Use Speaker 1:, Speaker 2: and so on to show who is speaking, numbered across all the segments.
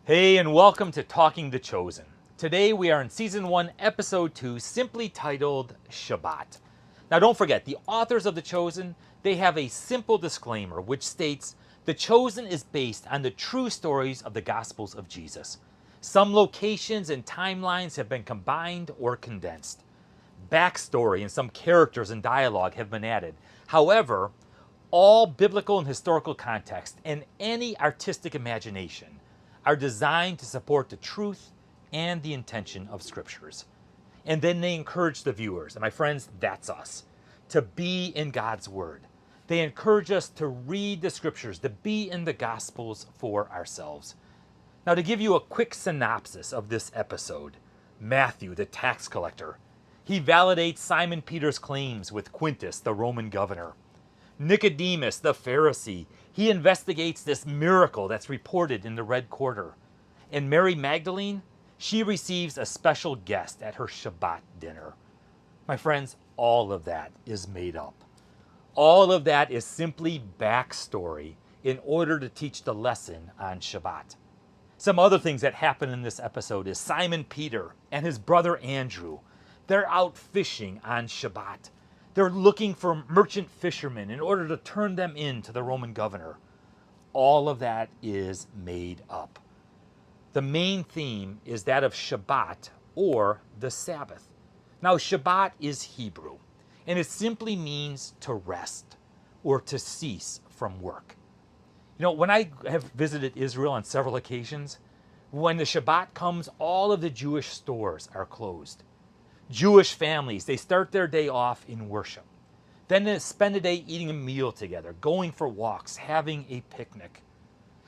Speaker 1: Hey, and welcome to Talking the Chosen. Today we are in Season 1, Episode 2, simply titled Shabbat. Now don't forget, the authors of The Chosen, they have a simple disclaimer which states, The Chosen is based on the true stories of the Gospels of Jesus. Some locations and timelines have been combined or condensed. Backstory and some characters and dialogue have been added. However, all biblical and historical context and any artistic imagination are designed to support the truth and the intention of scriptures. And then they encourage the viewers, and my friends, that's us, to be in God's word. They encourage us to read the scriptures, to be in the gospels for ourselves. Now, to give you a quick synopsis of this episode, Matthew, the tax collector, he validates Simon Peter's claims with Quintus, the Roman governor. Nicodemus, the Pharisee, he investigates this miracle that's reported in the Red Quarter. And Mary Magdalene, she receives a special guest at her Shabbat dinner. My friends, all of that is made up. All of that is simply backstory in order to teach the lesson on Shabbat. Some other things that happen in this episode is Simon Peter and his brother Andrew, they're out fishing on Shabbat. They're looking for merchant fishermen in order to turn them in to the Roman governor. All of that is made up. The main theme is that of Shabbat, or the Sabbath. Now, Shabbat is Hebrew, and it simply means to rest or to cease from work. You know, when I have visited Israel on several occasions, when the Shabbat comes, all of the Jewish stores are closed. Jewish families, they start their day off in worship. Then they spend a day eating a meal together, going for walks, having a picnic.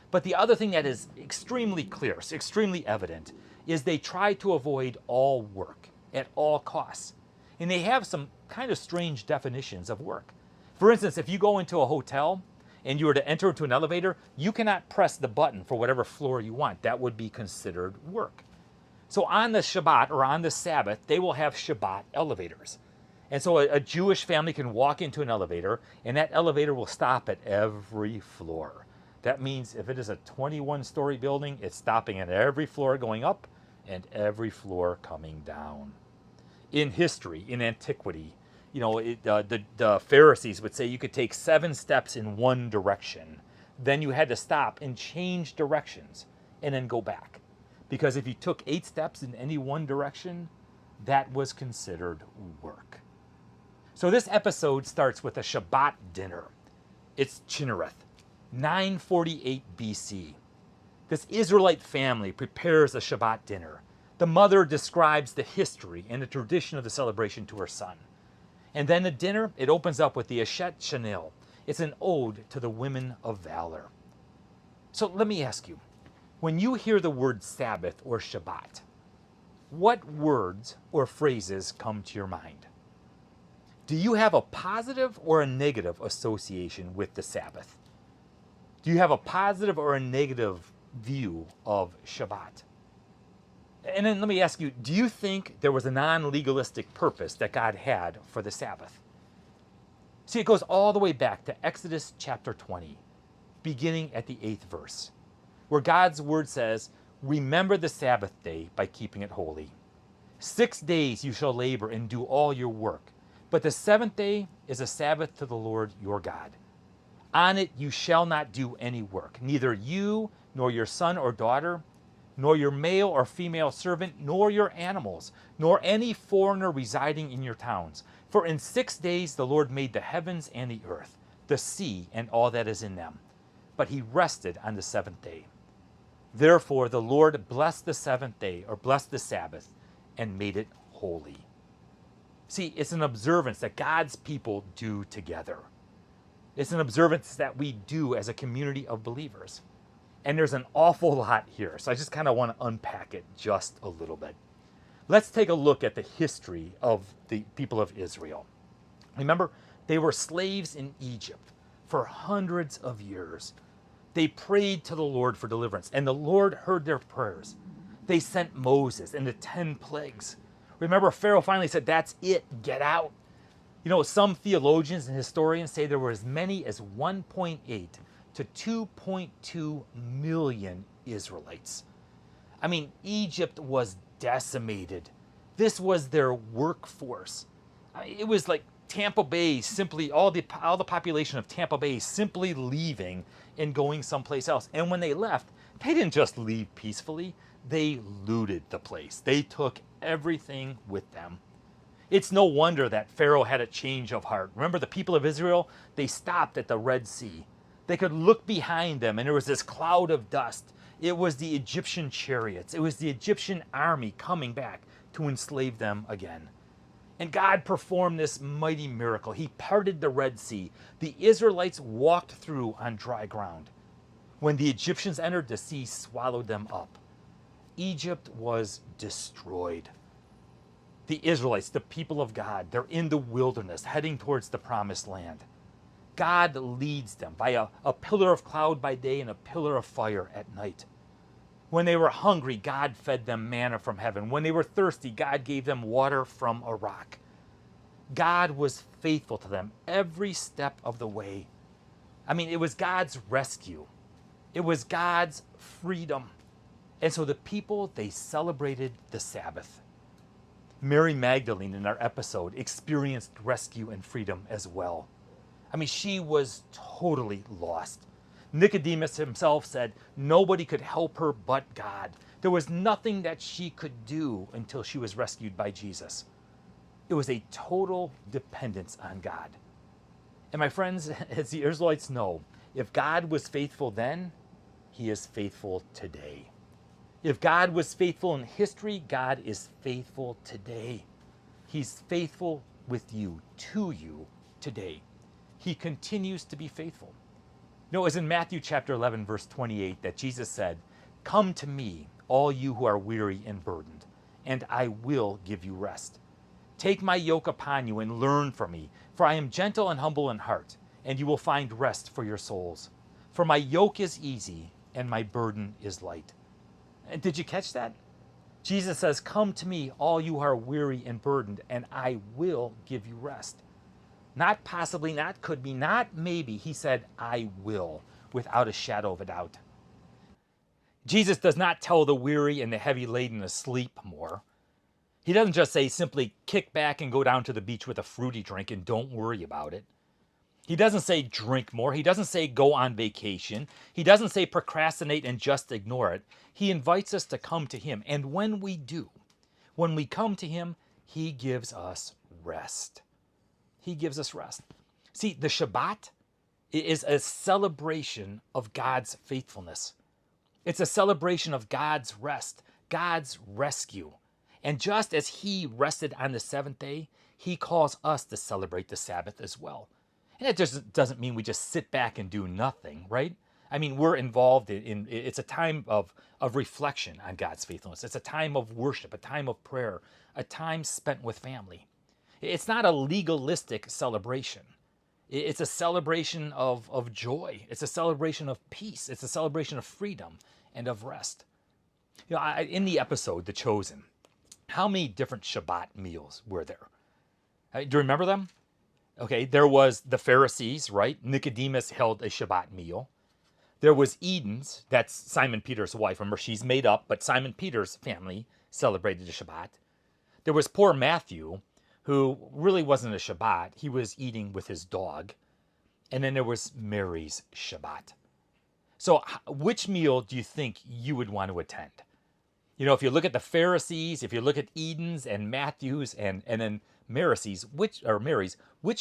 Speaker 1: But the other thing that is extremely clear, extremely evident, is they try to avoid all work at all costs. And they have some kind of strange definitions of work. For instance, if you go into a hotel and you were to enter into an elevator, you cannot press the button for whatever floor you want. That would be considered work. So on the Shabbat, or on the Sabbath, they will have Shabbat elevators. And so a Jewish family can walk into an elevator, and that elevator will stop at every floor. That means if it is a 21-story building, it's stopping at every floor going up and every floor coming down. In history, in antiquity, the Pharisees would say you could take 7 steps in one direction. Then you had to stop and change directions and then go back. Because if you took 8 steps in any one direction, that was considered work. So this episode starts with a Shabbat dinner. It's Chinnereth, 948 BC. This Israelite family prepares a Shabbat dinner. The mother describes the history and the tradition of the celebration to her son. And then the dinner, it opens up with the Eshet Chanel. It's an ode to the women of valor. So let me ask you, when you hear the word Sabbath or Shabbat, what words or phrases come to your mind? Do you have a positive or a negative association with the Sabbath? Do you have a positive or a negative view of Shabbat? And then let me ask you, do you think there was a non-legalistic purpose that God had for the Sabbath? See, it goes all the way back to Exodus chapter 20, beginning at the 8th verse, where God's word says, "Remember the Sabbath day by keeping it holy. 6 days you shall labor and do all your work, but the 7th day is a Sabbath to the Lord your God. On it you shall not do any work, neither you nor your son or daughter, nor your male or female servant, nor your animals, nor any foreigner residing in your towns. For in 6 days the Lord made the heavens and the earth, the sea and all that is in them. But he rested on the 7th day. Therefore the Lord blessed the 7th day, or blessed the Sabbath, and made it holy." See, it's an observance that God's people do together. It's an observance that we do as a community of believers. And there's an awful lot here, so I just kind of want to unpack it just a little bit. Let's take a look at the history of the people of Israel. Remember, they were slaves in Egypt for hundreds of years. They prayed to the Lord for deliverance, and the Lord heard their prayers. They sent Moses and the 10 plagues. Remember, Pharaoh finally said, "That's it, get out." You know, some theologians and historians say there were as many as 1.8 to 2.2 million Israelites. I mean, Egypt was decimated. This was their workforce. It was like Tampa Bay simply, all the population of Tampa Bay simply leaving and going someplace else. And when they left, they didn't just leave peacefully. They looted the place. They took everything with them. It's no wonder that Pharaoh had a change of heart. Remember, the people of Israel, they stopped at the Red Sea. They could look behind them, and there was this cloud of dust. It was the Egyptian chariots. It was the Egyptian army coming back to enslave them again. And God performed this mighty miracle. He parted the Red Sea. The Israelites walked through on dry ground. When the Egyptians entered, the sea swallowed them up. Egypt was destroyed. The Israelites, the people of God, they're in the wilderness heading towards the promised land. God leads them by a pillar of cloud by day and a pillar of fire at night. When they were hungry, God fed them manna from heaven. When they were thirsty, God gave them water from a rock. God was faithful to them every step of the way. I mean, it was God's rescue. It was God's freedom. And so the people, they celebrated the Sabbath. Mary Magdalene in our episode experienced rescue and freedom as well. I mean, she was totally lost. Nicodemus himself said nobody could help her but God. There was nothing that she could do until she was rescued by Jesus. It was a total dependence on God. And my friends, as the Israelites know, if God was faithful then, he is faithful today. If God was faithful in history, God is faithful today. He's faithful with you, to you today. He continues to be faithful. You know, it was in Matthew chapter 11, verse 28 that Jesus said, "Come to me, all you who are weary and burdened, and I will give you rest. Take my yoke upon you and learn from me, for I am gentle and humble in heart, and you will find rest for your souls. For my yoke is easy and my burden is light." And did you catch that? Jesus says, "Come to me, all you who are weary and burdened, and I will give you rest." Not possibly, not could be, not maybe. He said, "I will," without a shadow of a doubt. Jesus does not tell the weary and the heavy laden to sleep more. He doesn't just say simply kick back and go down to the beach with a fruity drink and don't worry about it. He doesn't say drink more. He doesn't say go on vacation. He doesn't say procrastinate and just ignore it. He invites us to come to him. And when we do, when we come to him, he gives us rest. He gives us rest. See, the Shabbat is a celebration of God's faithfulness. It's a celebration of God's rest, God's rescue. And just as he rested on the seventh day, he calls us to celebrate the Sabbath as well. And it just doesn't mean we just sit back and do nothing, right? I mean, we're involved in it's a time of reflection on God's faithfulness. It's a time of worship, a time of prayer, a time spent with family. It's not a legalistic celebration. It's a celebration of joy. It's a celebration of peace. It's a celebration of freedom and of rest. You know, in the episode, The Chosen, how many different Shabbat meals were there? Do you remember them? Okay, there was the Pharisees, right? Nicodemus held a Shabbat meal. There was Eden's, that's Simon Peter's wife. Remember, she's made up, but Simon Peter's family celebrated the Shabbat. There was poor Matthew, who really wasn't a Shabbat. He was eating with his dog. And then there was Mary's Shabbat. So which meal do you think you would want to attend? You know, if you look at the Pharisees, if you look at Eden's and Matthew's and then Mary's, which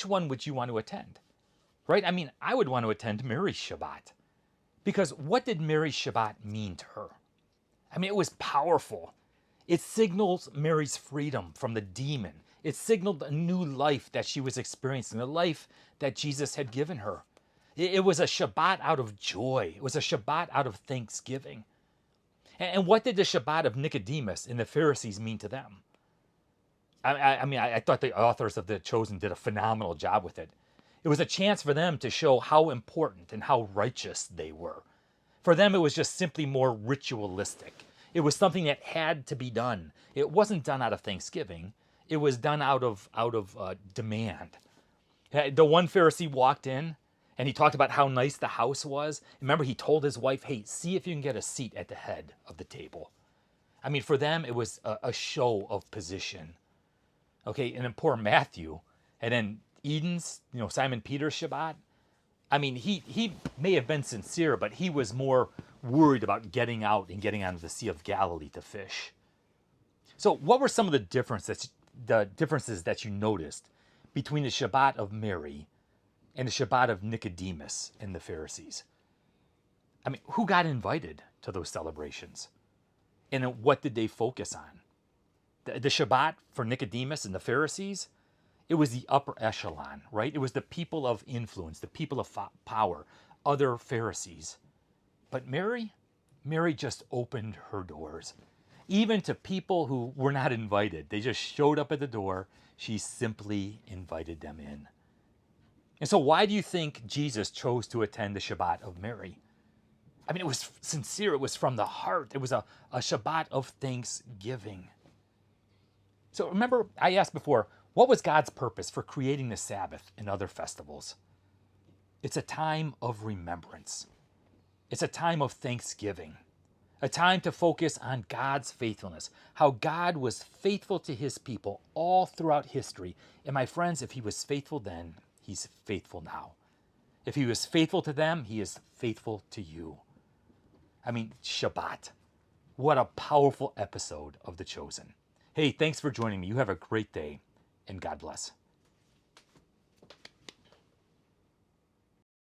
Speaker 1: one would you want to attend? Right? I mean, I would want to attend Mary's Shabbat. Because what did Mary's Shabbat mean to her? I mean, it was powerful. It signals Mary's freedom from the demon. It signaled a new life that she was experiencing, the life that Jesus had given her. It was a Shabbat out of joy. It was a Shabbat out of thanksgiving. And what did the Shabbat of Nicodemus and the Pharisees mean to them? I thought the authors of The Chosen did a phenomenal job with it. It was a chance for them to show how important and how righteous they were. For them, it was just simply more ritualistic. It was something that had to be done. It wasn't done out of thanksgiving. It was done out of demand. The one Pharisee walked in and he talked about how nice the house was. Remember, he told his wife, "Hey, see if you can get a seat at the head of the table." I mean, for them, it was a show of position. Okay, and then poor Matthew, and then Eden's, Simon Peter's Shabbat. I mean, he may have been sincere, but he was more worried about getting out and getting onto the Sea of Galilee to fish. So, what were some of the differences that you noticed between the Shabbat of Mary and the Shabbat of Nicodemus and the Pharisees? I mean, who got invited to those celebrations? And what did they focus on? The Shabbat for Nicodemus and the Pharisees, it was the upper echelon, right? It was the people of influence, the people of power, other Pharisees. But Mary just opened her doors, even to people who were not invited. They just showed up at the door. She simply invited them in. And so why do you think Jesus chose to attend the Shabbat of Mary? I mean, it was sincere. It was from the heart. It was a Shabbat of thanksgiving. So remember, I asked before, what was God's purpose for creating the Sabbath and other festivals? It's a time of remembrance. It's a time of thanksgiving. A time to focus on God's faithfulness, how God was faithful to his people all throughout history. And my friends, if he was faithful then, he's faithful now. If he was faithful to them, he is faithful to you. I mean, Shabbat. What a powerful episode of The Chosen. Hey, thanks for joining me. You have a great day, and God bless.